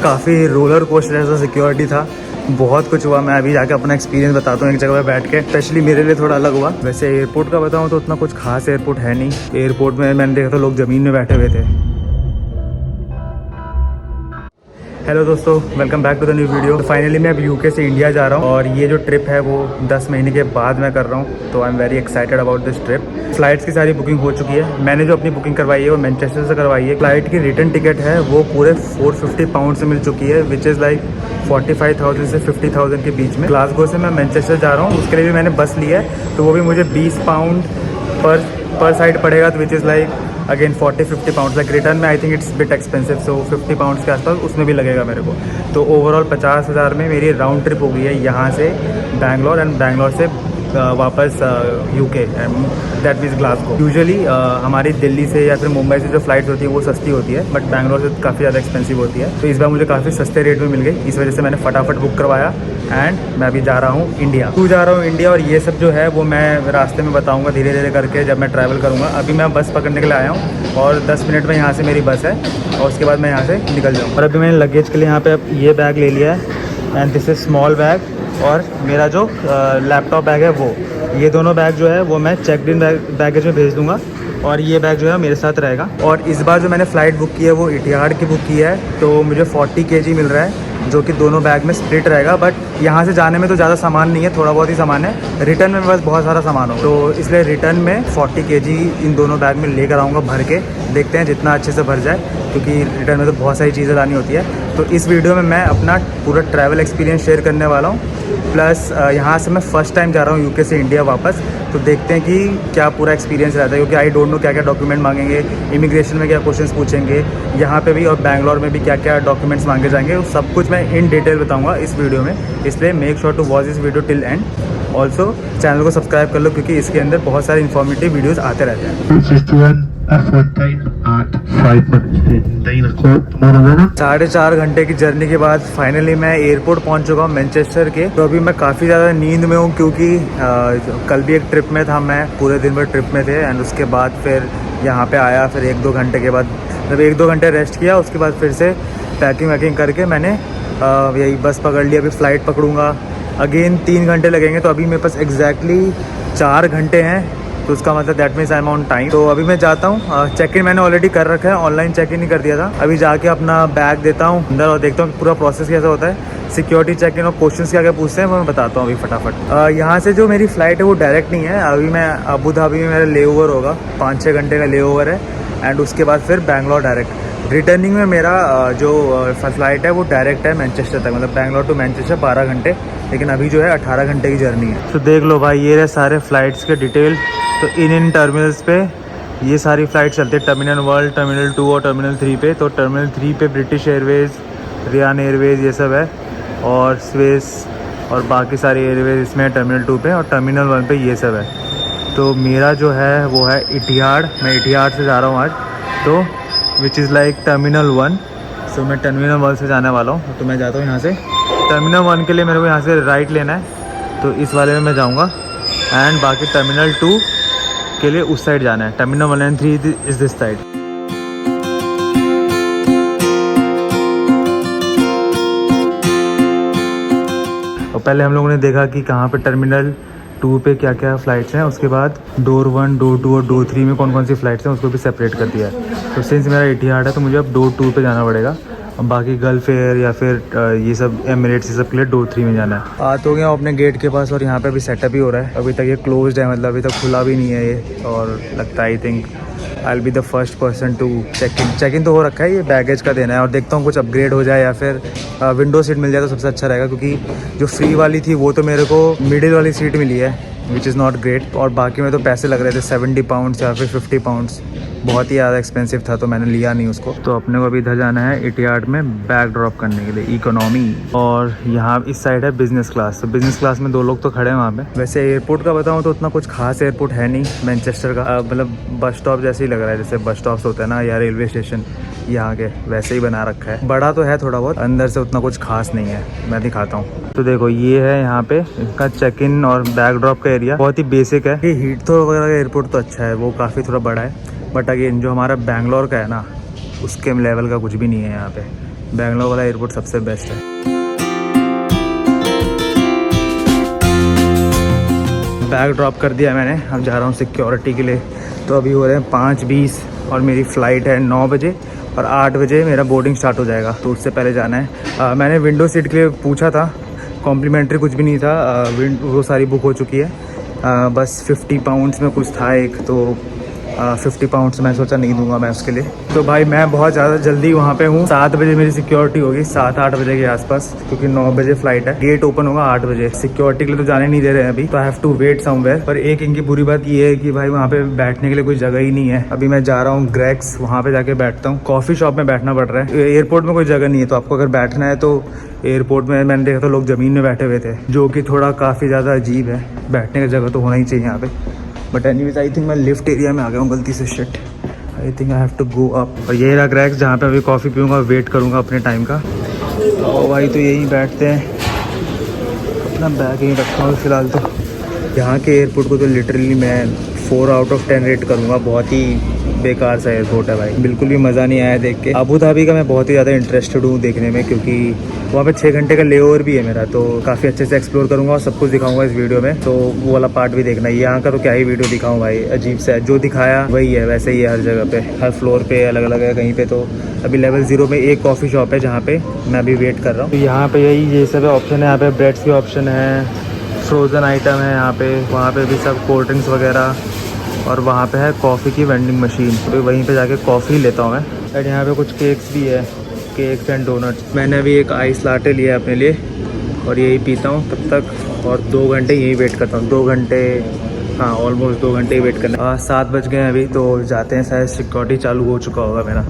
काफ़ी roller coaster जैसा security था, बहुत कुछ हुआ। मैं अभी जाके अपना एक्सपीरियंस बताता हूँ एक जगह पे बैठ के, स्पेशली मेरे लिए थोड़ा अलग हुआ। वैसे एयरपोर्ट का बताऊँ तो उतना कुछ खास एयरपोर्ट है नहीं। एयरपोर्ट में मैंने देखा था लोग ज़मीन में बैठे हुए थे। हेलो दोस्तों, welcome back to the new video. Finally मैं अब यूके से इंडिया जा रहा हूँ और ये जो ट्रिप है वो 10 महीने के बाद मैं कर रहा हूँ, तो I am very excited about this trip. Flights की सारी बुकिंग हो चुकी है। मैंने जो अपनी बुकिंग करवाई है वो मैनचेस्टर से करवाई है। फ्लाइट की रिटर्न टिकट है वो पूरे 450 पाउंड से मिल चुकी है, विच इज़ लाइक 45,000 से 50,000 के बीच में। ग्लासगो से मैं मैनचेस्टर जा रहा हूँ, उसके लिए भी मैंने बस ली है, तो वो भी मुझे 20 पाउंड पर साइड पड़ेगा, तो which is like again 40-50 pounds. Like return में I think it's bit expensive, so 50 pounds के आसपास उसमें भी लगेगा मेरे को। तो ओवरऑल 50,000 में मेरी राउंड ट्रिप हो गई है यहाँ से बैंगलोर, एंड बैंगलोर से वापस UK, and that means Glasgow. Usually हमारी दिल्ली से या फिर मुंबई से जो फ्लाइट्स होती है वो सस्ती होती है, बट बैंगलोर से काफ़ी ज़्यादा एक्सपेंसिव होती है। तो इस बार मुझे काफ़ी सस्ते रेट में मिल गई, इस वजह से मैंने फटाफट बुक करवाया एंड मैं अभी जा रहा हूँ इंडिया। क्यों जा रहा हूँ इंडिया और ये सब जो है वो मैं रास्ते में बताऊँगा धीरे धीरे करके जब मैं ट्रैवल करूँगा। अभी मैं बस पकड़ने के लिए आया हूँ और 10 मिनट में यहाँ से मेरी बस है और उसके बाद मैं यहाँ से निकल जाऊँगा। और अभी मैंने लगेज के लिए यहाँ पे ये बैग ले लिया है, and this is small bag, और मेरा जो लैपटॉप बैग है वो, ये दोनों बैग जो है वो मैं चेकड इन बैगेज में भेज दूँगा, और ये बैग जो है मेरे साथ रहेगा। और इस बार जो मैंने फ़्लाइट बुक की है वो इतिहाड की बुक की है, तो मुझे 40 kg मिल रहा है, जो कि दोनों बैग में स्प्लिट रहेगा। बट यहाँ से जाने में तो ज़्यादा सामान नहीं है, थोड़ा बहुत ही सामान है। रिटर्न में बस बहुत सारा सामान हो, तो इसलिए रिटर्न में 40 kg इन दोनों बैग में लेकर आऊँगा भर के। देखते हैं जितना अच्छे से भर जाए, क्योंकि रिटर्न में तो बहुत सारी चीज़ें लानी होती है। तो इस वीडियो में मैं अपना पूरा ट्रैवल एक्सपीरियंस शेयर करने वाला हूँ, प्लस यहाँ से मैं फ़र्स्ट टाइम जा रहा हूँ यूके से इंडिया वापस, तो देखते हैं कि क्या पूरा एक्सपीरियंस रहता है, क्योंकि आई डोंट नो क्या क्या डॉक्यूमेंट मांगेंगे, इमिग्रेशन में क्या क्वेश्चंस पूछेंगे, यहाँ पे भी और बैंगलोर में भी क्या क्या डॉक्यूमेंट्स मांगे जाएंगे, सब कुछ मैं इन डिटेल बताऊँगा इस वीडियो में। इसलिए make sure to watch this video till end. Also channel को सब्सक्राइब कर लो, क्योंकि इसके अंदर बहुत सारे इन्फॉर्मेटिव वीडियोज़ आते रहते हैं। 4.5 घंटे की जर्नी के बाद फाइनली मैं एयरपोर्ट पहुंच चुका हूँ मैनचेस्टर के। तो अभी मैं काफ़ी ज़्यादा नींद में हूँ, क्योंकि कल भी एक ट्रिप में था, मैं पूरे दिन भर ट्रिप में थे, एंड उसके बाद फिर यहाँ पे आया, फिर 1-2 घंटे के बाद, जब 1-2 घंटे रेस्ट किया, उसके बाद फिर से पैकिंग वैकिंग करके मैंने यही बस पकड़ लिया। अभी फ़्लाइट पकड़ूँगा, अगेन 3 घंटे लगेंगे, तो अभी मेरे पास एग्जैक्टली 4 घंटे हैं, तो उसका मतलब that means I am on time. तो अभी मैं जाता हूँ, चेक इन मैंने ऑलरेडी कर रखा है, ऑनलाइन चेक इन ही कर दिया था। अभी जाके अपना बैग देता हूँ अंदर और देखता हूँ पूरा प्रोसेस कैसा होता है, सिक्योरिटी चेक इन और क्वेश्चंस क्या क्या पूछते हैं वो मैं बताता हूँ अभी फटाफट। यहाँ से जो मेरी फ़्लाइट है वो डायरेक्ट नहीं है, अभी मैं अबू धाबी में मेरा ले ओवर होगा, 5-6 घंटे का ले ओवर है, एंड उसके बाद फिर बैंगलोर डायरेक्ट। रिटर्निंग में मेरा जो फ़्लाइट है वो डायरेक्ट है मैनचेस्टर तक, मतलब बैंगलोर टू मैनचेस्टर 12 घंटे, लेकिन अभी जो है 18 घंटे की जर्नी है। तो देख लो भाई, ये रहे सारे फ़्लाइट्स के डिटेल। तो इन टर्मिनल्स पे ये सारी फ़्लाइट चलती है, टर्मिनल 1, टर्मिनल 2 और टर्मिनल 3 पे। तो टर्मिनल 3 पे ब्रिटिश एयरवेज़, रियान एयरवेज़ ये सब है, और स्विस और बाकी सारी एयरवेज़ इसमें टर्मिनल 2 पे, और टर्मिनल 1 पे ये सब है। तो मेरा जो है वो है इतिहाड, मैं इतिहाड से जा रहा हूँ आज, तो विच इज़ लाइक टर्मिनल 1। सो मैं टर्मिनल 1 से जाने वाला हूँ, तो मैं जाता हूँ यहाँ से। टर्मिनल 1 के लिए मेरे को यहाँ से राइट लेना है, तो इस वाले में मैं जाऊँगा, एंड बाकी टर्मिनल 2 के लिए उस साइड जाना है। Terminal 1 and 3 is this side. और पहले हम लोगों ने देखा कि कहाँ पे टर्मिनल 2 पे क्या क्या फ़्लाइट्स हैं, उसके बाद डोर 1, डोर 2 और डोर 3 में कौन कौन सी फ़्लाइट्स हैं उसको भी सेपरेट कर दिया है। तो सिंस मेरा इतिहाड है, तो मुझे अब डोर 2 पे जाना पड़ेगा, और बाकी गल्फ एयर या फिर ये सब एमिरेट्स ये सब के लिए डोर 3 में जाना है। आ तो गया अपने गेट के पास, और यहाँ पे अभी सेटअप ही हो रहा है। अभी तक ये क्लोज्ड है, मतलब अभी तक खुला भी नहीं है ये, और लगता है I think I will be the first person to check in तो हो रखा है, ये बैगेज का देना है। और देखता हूँ कुछ अपग्रेड हो जाए या फिर विंडो सीट मिल जाए तो सबसे अच्छा रहेगा, क्योंकि जो फ्री वाली थी वो तो मेरे को मिडिल वाली सीट मिली है, विच इज़ नॉट ग्रेट। और बाकी में तो पैसे लग रहे थे 70 पाउंड्स या फिर 50 पाउंड्स, बहुत ही ज़्यादा एक्सपेंसिव था, तो मैंने लिया नहीं उसको। तो अपने को अभी इधर जाना है इतिहाड में बैग ड्रॉप करने के लिए, इकोनॉमी। और यहाँ इस साइड है बिज़नेस क्लास, तो बिज़नेस क्लास में 2 लोग तो खड़े हैं वहाँ पे। वैसे एयरपोर्ट का बताऊँ तो उतना कुछ खास एयरपोर्ट है नहीं मैनचेस्टर का, मतलब बस स्टॉप जैसे ही लग रहा है, जैसे बस स्टॉप्स होता है ना या रेलवे स्टेशन यहाँ के, वैसे ही बना रखा है। बड़ा तो है थोड़ा बहुत, अंदर से उतना कुछ खास नहीं है, मैं दिखाता हूँ। तो देखो ये है यहाँ पे इसका चेक इन और बैग ड्रॉप का एरिया, बहुत ही बेसिक है। ये हीथ्रो वगैरह का एयरपोर्ट तो अच्छा है, वो काफ़ी थोड़ा बड़ा है, बट अगेन जो हमारा बैंगलोर का है ना, उसके लेवल का कुछ भी नहीं है यहाँ पे। बेंगलोर वाला एयरपोर्ट सबसे बेस्ट है। बैग ड्रॉप कर दिया मैंने, अब जा रहा हूँ सिक्योरिटी के लिए। तो अभी हो रहे हैं 5:20 और मेरी फ़्लाइट है 9 बजे और 8 बजे मेरा बोर्डिंग स्टार्ट हो जाएगा, तो उससे पहले जाना है। मैंने विंडो सीट के लिए पूछा था, कॉम्प्लीमेंट्री कुछ भी नहीं था, वो सारी बुक हो चुकी है। बस 50 पाउंड्स में कुछ था एक, तो 50 पाउंड्स मैं सोचा नहीं दूंगा मैं उसके लिए। तो भाई मैं बहुत ज़्यादा जल्दी वहाँ पे हूँ। 7 बजे मेरी सिक्योरिटी होगी, 7-8 बजे के आसपास, क्योंकि 9 बजे फ्लाइट है। गेट ओपन होगा 8 बजे। सिक्योरिटी के लिए तो जाने नहीं दे रहे हैं अभी, तो I have to wait somewhere. पर एक इनकी बुरी बात ये है कि भाई वहाँ पे बैठने के लिए कोई जगह ही नहीं है। अभी मैं जा रहा हूँ ग्रेग्स, वहाँ पे जाके बैठता हूँ। कॉफ़ी शॉप में बैठना पड़ रहा है, एयरपोर्ट में कोई जगह नहीं है। तो आपको अगर बैठना है तो एयरपोर्ट में, मैंने देखा तो लोग ज़मीन में बैठे हुए थे, जो कि थोड़ा काफ़ी ज़्यादा अजीब है। बैठने की जगह तो होना ही चाहिए यहाँ पे। बट एनीवेज आई थिंक मैं लिफ्ट एरिया में आ गया हूँ गलती से। Shit, I think I have to go up. और ये रहा ग्रेग्स, जहाँ पे अभी कॉफ़ी पीऊँगा, वेट करूँगा अपने टाइम का। और भाई तो यहीं बैठते हैं, अपना बैग यहीं रखा हूँ फिलहाल। तो यहाँ के एयरपोर्ट को तो लिटरली मैं 4 आउट ऑफ 10 रेट करूँगा। बहुत ही बेकार सा एयरपोर्ट है भाई, बिल्कुल भी मज़ा नहीं आया देख के। अबू धाबी का मैं बहुत ही ज़्यादा इंटरेस्टेड हूँ देखने में, क्योंकि वहाँ पे 6 घंटे का लेओवर भी है मेरा, तो काफ़ी अच्छे से एक्सप्लोर करूँगा और सब कुछ दिखाऊंगा इस वीडियो में। तो वो वाला पार्ट भी देखना है। यहाँ का तो क्या ही वीडियो दिखाऊँ भाई, अजीब सा है। जो दिखाया वही है, वैसे ही है हर जगह पे, हर फ्लोर पे अलग अलग है। कहीं पे तो अभी लेवल 0 में एक कॉफ़ी शॉप है जहाँ पे मैं अभी वेट कर रहा हूँ। तो यहाँ पे यही ये सब ऑप्शन है। यहाँ पे ब्रेड्स के ऑप्शन है, फ्रोज़न आइटम है यहाँ पे, वहाँ पे भी सब कोल्ड ड्रिंक्स वगैरह, और वहाँ पे है कॉफ़ी की वेंडिंग मशीन। तो वहीं पे जाके कॉफ़ी लेता हूँ मैं। एंड यहाँ पे कुछ केक्स भी है, केक्स एंड डोनट्स। मैंने अभी एक आइस लाटे लिया है अपने लिए और यही पीता हूँ तब तक, और 2 घंटे यही वेट करता हूँ। 2 घंटे, हाँ ऑलमोस्ट 2 घंटे ही वेट करना। 7 बज गए हैं अभी, तो जाते हैं। शायद सिक्योरिटी चालू हो चुका होगा मेरा,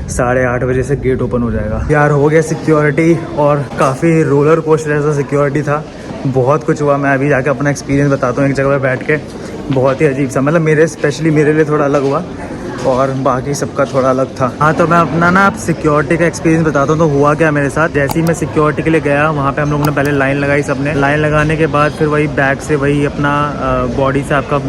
8:30 बजे से गेट ओपन हो जाएगा। यार हो गया सिक्योरिटी, और काफ़ी रोलर कोस्टर जैसा सिक्योरिटी था, बहुत कुछ हुआ। मैं अभी जाके अपना एक्सपीरियंस बताता हूँ एक जगह पर बैठ के। बहुत ही अजीब सा, मतलब मेरे स्पेशली मेरे लिए थोड़ा अलग हुआ और बाकी सबका थोड़ा अलग था। हाँ तो मैं अपना ना आप सिक्योरिटी का एक्सपीरियंस बताता हूँ। तो हुआ क्या मेरे साथ, जैसे ही मैं सिक्योरिटी के लिए गया, वहाँ पे हम लोगों ने पहले लाइन लगाई सबने। लाइन लगाने के बाद फिर वही बैग से, वही अपना बॉडी से आपका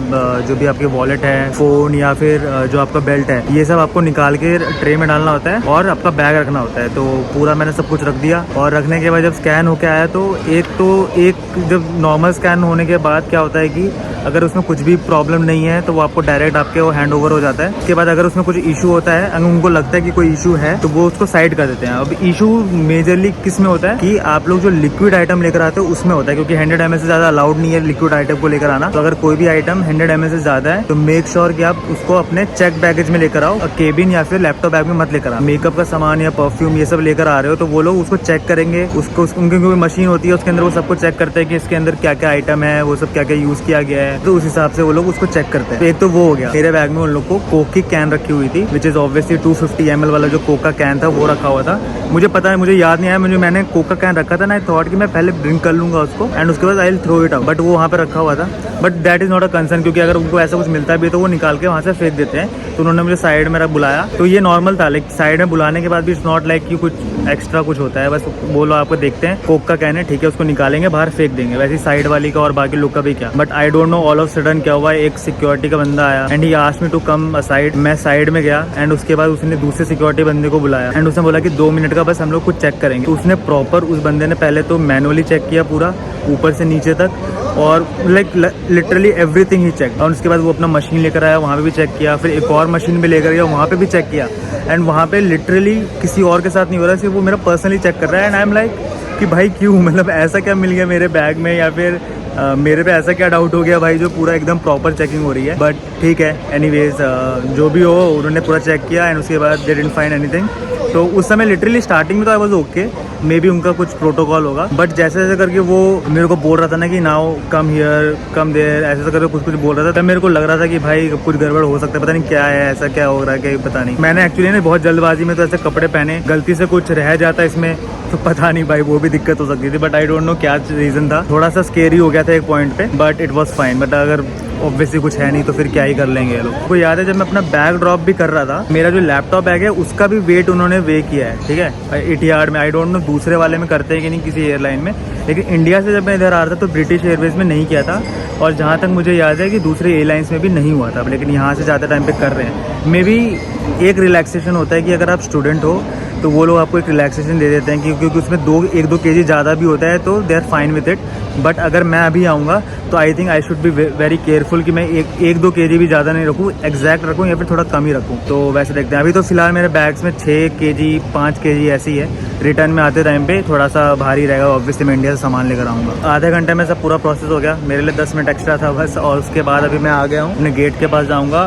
जो भी आपके वॉलेट है, फ़ोन या फिर जो आपका बेल्ट है, ये सब आपको निकाल के ट्रे में डालना होता है और आपका बैग रखना होता है। तो पूरा मैंने सब कुछ रख दिया, और रखने के बाद जब स्कैन होके आया तो एक जब नॉर्मल स्कैन होने के बाद क्या होता है कि अगर उसमें कुछ भी प्रॉब्लम नहीं है तो वो आपको डायरेक्ट आपके वो हैंड ओवर हो जाता है। उसके बाद अगर उसमें कुछ इशू होता है, अगर उनको लगता है कि कोई इशू है, तो वो उसको साइड कर देते हैं। अब इशू मेजरली किस में होता है कि आप लोग जो लिक्विड आइटम लेकर आते हो उसमें होता है, क्योंकि 100 ml से ज़्यादा अलाउड नहीं है लिक्विड आइटम को लेकर आना। तो अगर कोई भी आइटम 100 ml से ज़्यादा है तो मेक श्योर कि आप उसको अपने चेक बैगेज में लेकर आओ, केबिन या फिर लैपटॉप बैग में मत लेकर आओ। मेकअप का सामान या परफ्यूम ये सब लेकर आ रहे हो तो वो लोग उसको चेक करेंगे, उसको उनकी कोई मशीन होती है उसके अंदर, वो सबको चेक करते हैं कि इसके अंदर क्या क्या आइटम है, वो सब क्या क्या यूज़ किया गया है, तो उस हिसाब से वो लोग उसको चेक करते हैं। तो एक तो वो हो गया। मेरे बैग में उन लोग को कोक की कैन रखी हुई थी, विच इज़ ऑब्वियसली 250 ml वाला जो कोक का कैन था वो रखा हुआ था। मुझे पता है, मुझे याद नहीं आया, मैंने कोक का कैन रखा था ना, आई थॉट कि मैं पहले ड्रिंक कर लूँगा उसको एंड उसके बाद I will throw it out, but वो वहाँ पे रखा हुआ था। But that is not a concern, क्योंकि अगर उनको ऐसा कुछ मिलता भी तो वो निकाल के वहाँ से फेंक देते हैं। तो उन्होंने मुझे साइड में बुलाया, तो ये नॉर्मल था। लाइक साइड में बुलाने के बाद भी इट्स नॉट लाइक कि कुछ एक्स्ट्रा कुछ होता है, बस बोलो आपको देखते हैं कोक का कैन है, ठीक है, उसको निकालेंगे बाहर फेंक देंगे। वैसे साइड वाली का और बाकी लोग का भी क्या। But I don't know all of sudden क्या हुआ, एक सिक्योरिटी का बंदा आया and he asked me to come aside. मैं साइड में गया एंड उसके बाद उसने दूसरे सिक्योरिटी बंदे को बुलाया एंड उसने बोला कि 2 मिनट का बस हम लोग कुछ चेक करेंगे। तो उसने प्रॉपर, उस बंदे ने पहले तो मैनुअली चेक किया पूरा ऊपर से नीचे तक, और लाइक लिटरली एवरीथिंग ही चेक। और उसके बाद वो अपना मशीन लेकर आया, वहाँ पे भी चेक किया, फिर एक और मशीन भी लेकर गया, वहाँ पे भी चेक किया। एंड वहाँ पे लिटरली किसी और के साथ नहीं हो रहा, सिर्फ वो मेरा पर्सनली चेक कर रहा है। एंड आई एम लाइक कि भाई क्यों, मतलब ऐसा क्या मिल गया मेरे बैग में, या फिर मेरे पे ऐसा क्या डाउट हो गया भाई, जो पूरा एकदम प्रॉपर चेकिंग हो रही है। बट ठीक है, एनीवेज जो भी हो, उन्होंने पूरा चेक किया एंड उसके बाद दे डिडंट फाइंड एनीथिंग। तो उस समय लिटरली स्टार्टिंग में तो I was okay, may be उनका कुछ प्रोटोकॉल होगा, बट जैसे जैसे करके वो मेरे को बोल रहा था ना कि now come here come there, ऐसा करके कुछ बोल रहा था, तब मेरे को लग रहा था कि भाई कुछ गड़बड़ हो सकता है, पता नहीं क्या है, ऐसा क्या हो रहा है, क्या पता नहीं। मैंने एक्चुअली ना बहुत जल्दबाजी में तो ऐसे कपड़े पहने, गलती से कुछ रह जाता इसमें तो पता नहीं भाई, वो भी दिक्कत हो सकती थी। बट आई डोंट नो क्या रीज़न था, थोड़ा सा स्केरी हो गया था एक पॉइंट पे, but it was fine. But अगर ऑब्वियसली कुछ है नहीं तो फिर क्या ही कर लेंगे ये लोग। को याद है जब मैं अपना बैग ड्रॉप भी कर रहा था, मेरा जो लैपटॉप बैग है उसका भी वेट उन्होंने वे किया है, ठीक है, इटिहाड में। आई डोंट नो दूसरे वाले में करते हैं कि नहीं किसी एयरलाइन में, लेकिन इंडिया से जब मैं इधर आ रहा था तो ब्रिटिश एयरवेज में नहीं किया था, और जहाँ तक मुझे याद है कि दूसरे एयरलाइंस में भी नहीं हुआ था, लेकिन यहाँ से ज़्यादा टाइम पे कर रहे हैं। मे बी एक रिलैक्सेशन होता है कि अगर आप स्टूडेंट हो तो वो लोग आपको एक रिलैक्सेशन दे देते हैं, क्योंकि उसमें 1-2 kg ज़्यादा भी होता है तो they are fine with it. But अगर मैं अभी आऊँगा तो I think I should be very careful कि मैं 1-2 kg भी ज़्यादा नहीं रखूँ, एग्जैक्ट रखूँ या फिर थोड़ा कम ही रखूँ। तो वैसे देखते हैं। अभी तो फिलहाल मेरे बैग्स में 6 kg 5 kg ऐसी है। रिटर्न में आते टाइम पे थोड़ा सा भारी रहेगा, ऑब्वियसली मैं इंडिया से सामान लेकर आऊँगा। आधे घंटे में सब पूरा प्रोसेस हो गया, मेरे लिए 10 मिनट एक्स्ट्रा था बस। और उसके बाद अभी मैं आ गया हूँ अपने गेट के पास, जाऊँगा।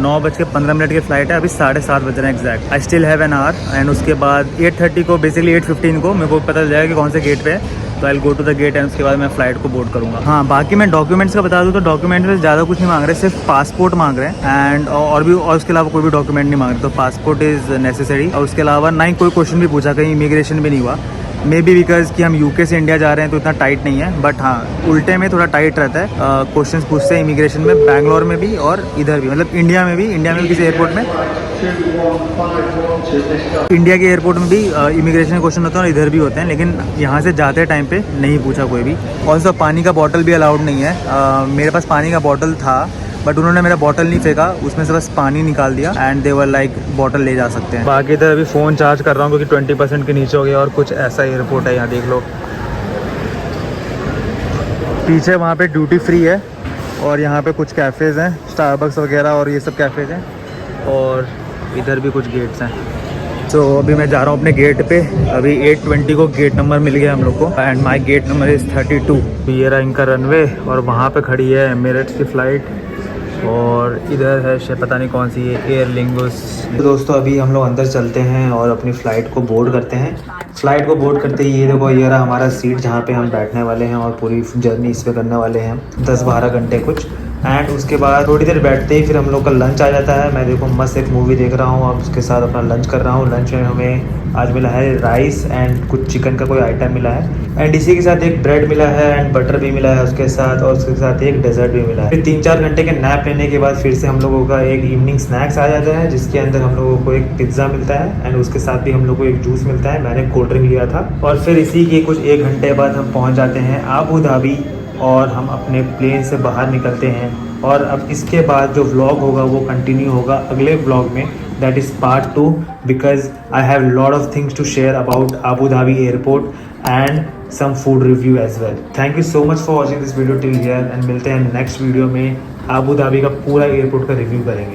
9:15 की फ़्लाइट है, अभी 7:30 बज रहे हैं exact. I still have an hour and उसके बाद 8:30 को, बेसिकली 8:15 को मेरे को पता चल जाएगा कि कौन से गेट पे है। तो I go to the gate and उसके बाद मैं फ़्लाइट को बोर्ड करूँगा। हाँ, बाकी मैं डॉक्यूमेंट्स का बता दूँ तो डॉक्यूमेंट्स में ज़्यादा कुछ नहीं मांग रहे, सिर्फ पासपोर्ट मांग रहे हैं एंड और उसके अलावा कोई भी डॉक्यूमेंट नहीं मांग रहे। तो पासपोर्ट इज़ नेसेसरी। और उसके अलावा ना ही कोई क्वेश्चन भी पूछा, कहीं इमिग्रेशन भी नहीं हुआ। मे बी बिकॉज कि हम यूके से इंडिया जा रहे हैं तो इतना टाइट नहीं है, बट हाँ उल्टे में थोड़ा टाइट रहता है। क्वेश्चंस पूछते हैं इमिग्रेशन में, बैंगलोर में भी और इधर भी, मतलब इंडिया में भी किसी एयरपोर्ट में, इंडिया के एयरपोर्ट में भी इमिग्रेशन क्वेश्चन होते हैं और इधर भी होते हैं, लेकिन यहाँ से जाते टाइम पे नहीं पूछा कोई भी। और सब पानी का बॉटल भी अलाउड नहीं है। मेरे पास पानी का बॉटल था बट उन्होंने मेरा बॉटल नहीं फेंका, उसमें से बस पानी निकाल दिया and they were like bottle ले जा सकते हैं। बाकी इधर अभी फ़ोन चार्ज कर रहा हूँ क्योंकि 20% के नीचे हो गया। और कुछ ऐसा एयरपोर्ट है, यहाँ देख लो, पीछे वहाँ पे ड्यूटी फ्री है और यहाँ पे कुछ कैफ़ेज़ हैं, स्टारबक्स वगैरह और ये सब कैफ़ेज़ हैं। और इधर भी कुछ गेट्स हैं। तो अभी मैं जा रहा हूँ अपने गेट पे। अभी 8:20 को गेट नंबर मिल गया हम लोग को and my gate number is 32। ये रहा इनका रनवे और वहाँ पे खड़ी है एमिरेट्स की फ़्लाइट और इधर है पता नहीं कौन सी है, एयर लिंगुस। तो दोस्तों अभी हम लोग अंदर चलते हैं और अपनी फ़्लाइट को बोर्ड करते हैं। फ़्लाइट को बोर्ड करते ही ये देखो, ये रहा हमारा सीट जहाँ पे हम बैठने वाले हैं और पूरी जर्नी इस पर करने वाले हैं 10-12 घंटे कुछ। एंड उसके बाद थोड़ी देर बैठते ही फिर हम लोग का लंच आ जाता है। मैं देखो मस्त एक मूवी देख रहा हूँ और उसके साथ अपना लंच कर रहा हूँ। लंच में हमें आज मिला है राइस एंड कुछ चिकन का कोई आइटम मिला है एंड इसी के साथ एक ब्रेड मिला है एंड बटर भी मिला है उसके साथ, और उसके साथ एक डेजर्ट भी मिला है। फिर 3-4 घंटे के नैप लेने के बाद फिर से हम लोगों का एक इवनिंग स्नैक्स आ जाता है, जिसके अंदर हम लोगों को एक पिज़्ज़ा मिलता है एंड उसके साथ भी हम लोग को एक जूस मिलता है। मैंने कोल्ड ड्रिंक लिया था। और फिर इसी के कुछ 1 घंटे बाद हम पहुँच जाते हैं आबू धाबी और हम अपने प्लेन से बाहर निकलते हैं। और अब इसके बाद जो व्लॉग होगा वो कंटिन्यू होगा अगले व्लॉग में, that is part 2, because I have lot of things to share about Abu Dhabi airport and some food review as well. Thank you so much for watching this video till here and मिलते हैं next video में। Abu Dhabi का पूरा airport का review करेंगे।